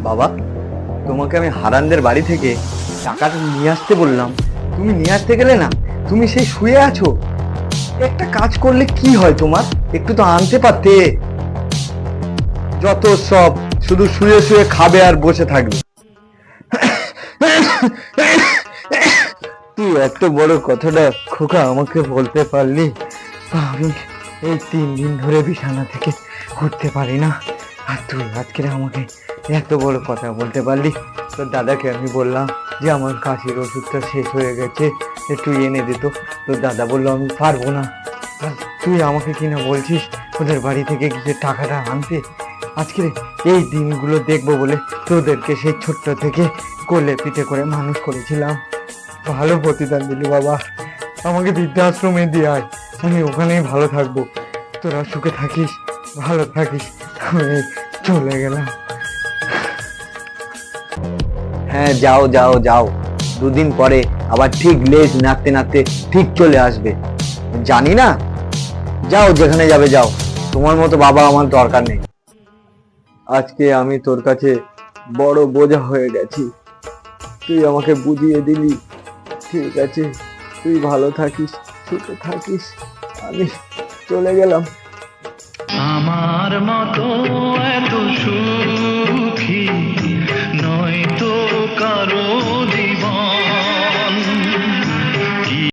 বাবা, তোমাকে আমি হারানদের বাড়ি থেকে টাকাটা নিয়ে আসতে বললাম, তুমি নিয়ে আসতে গেলে না, তুমি সেই শুয়ে আছো। একটা কাজ করলে কি হয় তোমার, একটু তো আনতে পারতে। যত সব, শুধু শুয়ে শুয়ে খাবে আর বসে থাকবে। তুই এত বড় কথাটা খোকা আমাকে বলতে পারলি? আমি এই 3 দিন ধরে বিছানা থেকে উঠতে পারি না, আর তুই আজকে আমাকে এত বড় কথা বলতে পারলি। তোর দাদাকে আমি বললাম যে আমার কাশির ওষুধটা শেষ হয়ে গেছে, একটু এনে দিত। তোর দাদা বললো আমি পারবো না। আর তুই আমাকে কিনা বলছিস ওদের বাড়ি থেকে কিছু টাকাটা আনতে। আজকে এই দিনগুলো দেখবো বলে তোদেরকে সেই ছোট্ট থেকে কোলে পিঠে করে মানুষ করেছিলাম। ভালো প্রতিদান দিলি বাবা, আমাকে বৃদ্ধাশ্রমে দিয়ে আয়, আমি ওখানেই ভালো থাকবো। তোরা সুখে থাকিস, ভালো থাকিস। আমি চলে গেলাম। হ্যাঁ, যাও যাও যাও, 2 দিন পরে আবার ঠিক লেজ নাড়তে নাড়তে ঠিক চলে আসবে, জানি না। যাও, যেখানে যাবে যাও, তোমার মতো বাবা আমার দরকার নেই। আজকে আমি তোর কাছে বড় বোঝা হয়ে গেছি, তুই আমাকে বুঝিয়ে দিলি। ঠিক আছে, তুই ভালো থাকিস, সুখে থাকিস, আমি চলে গেলাম। আমার মতো এত সুখ